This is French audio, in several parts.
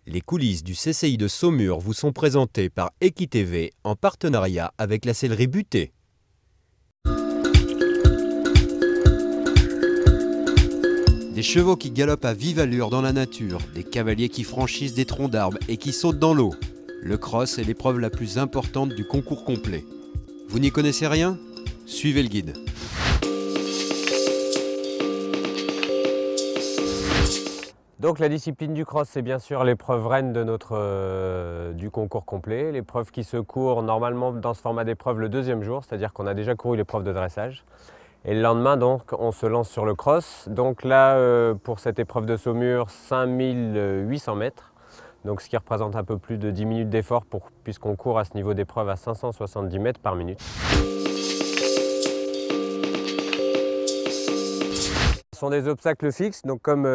Les coulisses du CCI de Saumur vous sont présentées par EquiTV en partenariat avec la sellerie Buté. Des chevaux qui galopent à vive allure dans la nature, des cavaliers qui franchissent des troncs d'arbres et qui sautent dans l'eau. Le cross est l'épreuve la plus importante du concours complet. Vous n'y connaissez rien? Suivez le guide. Donc la discipline du cross, c'est bien sûr l'épreuve reine de du concours complet. L'épreuve qui se court normalement dans ce format d'épreuve le deuxième jour, c'est-à-dire qu'on a déjà couru l'épreuve de dressage. Et le lendemain, donc, on se lance sur le cross. Donc là, pour cette épreuve de Saumur, 5800 mètres. Donc ce qui représente un peu plus de 10 minutes d'effort puisqu'on court à ce niveau d'épreuve à 570 mètres par minute. Ce sont des obstacles fixes, donc comme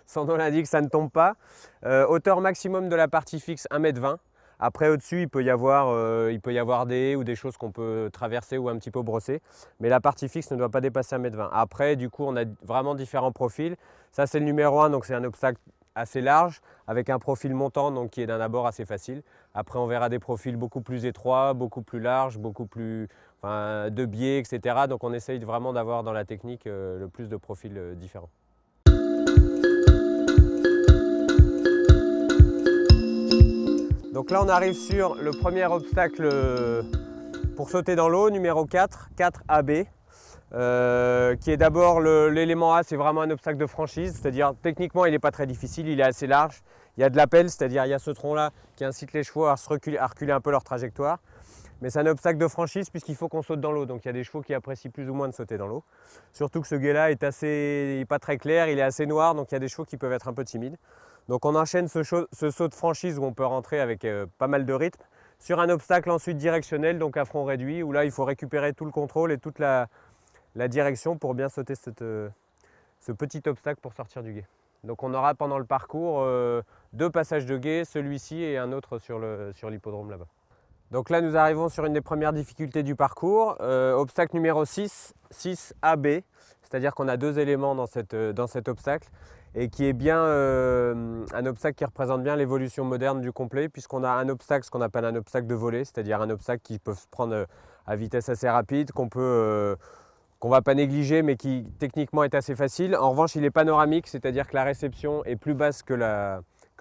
son nom l'indique, ça ne tombe pas. Hauteur maximum de la partie fixe, 1,20 m. Après, au-dessus, il peut y avoir des haies ou des choses qu'on peut traverser ou un petit peu brosser. Mais la partie fixe ne doit pas dépasser 1,20 m. Après, du coup, on a vraiment différents profils. Ça, c'est le numéro 1, donc c'est un obstacle assez large, avec un profil montant, donc qui est d'un abord assez facile. Après, on verra des profils beaucoup plus étroits, beaucoup plus larges, beaucoup plus de biais, etc. Donc, on essaye vraiment d'avoir dans la technique le plus de profils différents. Donc là, on arrive sur le premier obstacle pour sauter dans l'eau, numéro 4, 4AB, qui est d'abord l'élément A, c'est vraiment un obstacle de franchise, c'est-à-dire techniquement, il n'est pas très difficile, il est assez large. Il y a de l'appel, c'est-à-dire il y a ce tronc-là qui incite les chevaux à reculer un peu leur trajectoire. Mais c'est un obstacle de franchise puisqu'il faut qu'on saute dans l'eau. Donc il y a des chevaux qui apprécient plus ou moins de sauter dans l'eau. Surtout que ce guet-là est pas très clair, il est assez noir, donc il y a des chevaux qui peuvent être un peu timides. Donc on enchaîne ce saut de franchise où on peut rentrer avec pas mal de rythme sur un obstacle ensuite directionnel, donc à front réduit, où là il faut récupérer tout le contrôle et toute la direction pour bien sauter ce petit obstacle pour sortir du gué. Donc on aura pendant le parcours 2 passages de gué, celui-ci et un autre sur l'hippodrome là-bas. Donc là nous arrivons sur une des premières difficultés du parcours, obstacle numéro 6, 6AB, c'est-à-dire qu'on a 2 éléments dans cet obstacle et qui est bien un obstacle qui représente bien l'évolution moderne du complet puisqu'on a un obstacle, ce qu'on appelle un obstacle de volée, c'est-à-dire un obstacle qui peut se prendre à vitesse assez rapide, qu'on ne va pas négliger mais qui techniquement est assez facile. En revanche, il est panoramique, c'est-à-dire que la réception est plus basse que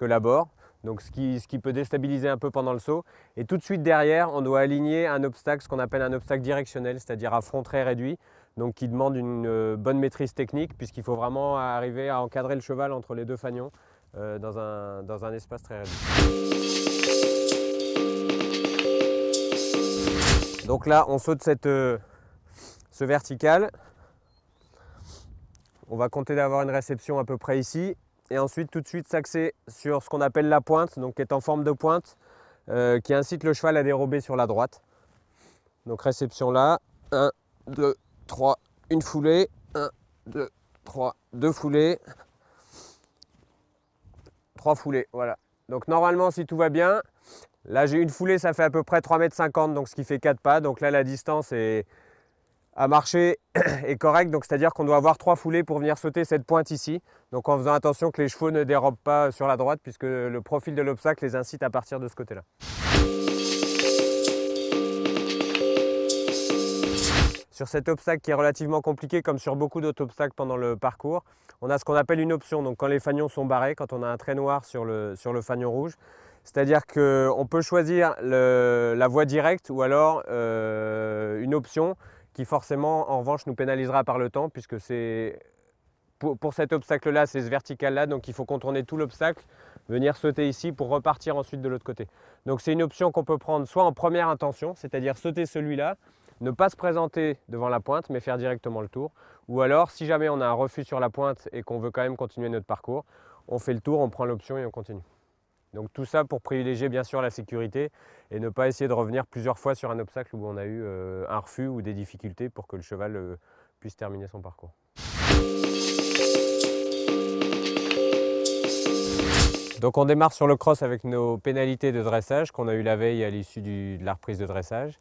l'abord. Donc ce qui peut déstabiliser un peu pendant le saut. Et tout de suite derrière, on doit aligner un obstacle, ce qu'on appelle un obstacle directionnel, c'est-à-dire à front très réduit, donc qui demande une bonne maîtrise technique, puisqu'il faut vraiment arriver à encadrer le cheval entre les 2 fanions dans un espace très réduit. Donc là, on saute ce vertical. On va compter d'avoir une réception à peu près ici. Et ensuite tout de suite s'axer sur ce qu'on appelle la pointe, donc qui est en forme de pointe, qui incite le cheval à dérober sur la droite. Donc réception là, 1, 2, 3, une foulée, 1, 2, 3, 2 foulées, 3 foulées, voilà. Donc normalement si tout va bien, là j'ai une foulée, ça fait à peu près 3,50 m, donc ce qui fait 4 pas, donc là la distance à marcher est correct, donc c'est-à-dire qu'on doit avoir 3 foulées pour venir sauter cette pointe ici, donc en faisant attention que les chevaux ne dérobent pas sur la droite puisque le profil de l'obstacle les incite à partir de ce côté-là. Sur cet obstacle qui est relativement compliqué, comme sur beaucoup d'autres obstacles pendant le parcours, on a ce qu'on appelle une option, donc quand les fanions sont barrés, quand on a un trait noir sur le fanion rouge, c'est-à-dire qu'on peut choisir la voie directe ou alors une option qui forcément en revanche nous pénalisera par le temps puisque c'est pour cet obstacle là, c'est ce vertical là, donc il faut contourner tout l'obstacle, venir sauter ici pour repartir ensuite de l'autre côté. Donc c'est une option qu'on peut prendre soit en première intention, c'est-à-dire sauter celui-là, ne pas se présenter devant la pointe mais faire directement le tour, ou alors si jamais on a un refus sur la pointe et qu'on veut quand même continuer notre parcours, on fait le tour, on prend l'option et on continue. Donc tout ça pour privilégier bien sûr la sécurité et ne pas essayer de revenir plusieurs fois sur un obstacle où on a eu un refus ou des difficultés pour que le cheval puisse terminer son parcours. Donc on démarre sur le cross avec nos pénalités de dressage qu'on a eu la veille à l'issue de la reprise de dressage.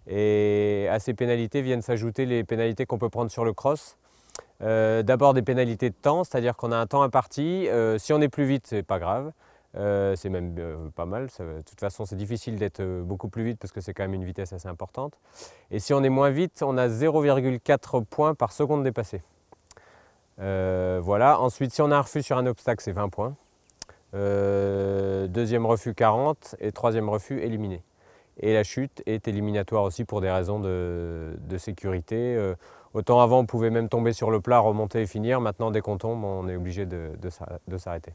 Et à ces pénalités viennent s'ajouter les pénalités qu'on peut prendre sur le cross. D'abord des pénalités de temps, c'est-à-dire qu'on a un temps imparti. Si on est plus vite, c'est pas grave. C'est même pas mal. De toute façon, c'est difficile d'être beaucoup plus vite parce que c'est quand même une vitesse assez importante. Et si on est moins vite, on a 0,4 points par seconde dépassée. Voilà. Ensuite, si on a un refus sur un obstacle, c'est 20 points. Deuxième refus 40 et troisième refus éliminé. Et la chute est éliminatoire aussi pour des raisons de sécurité. Autant avant on pouvait même tomber sur le plat, remonter et finir. Maintenant dès qu'on tombe on est obligé de s'arrêter.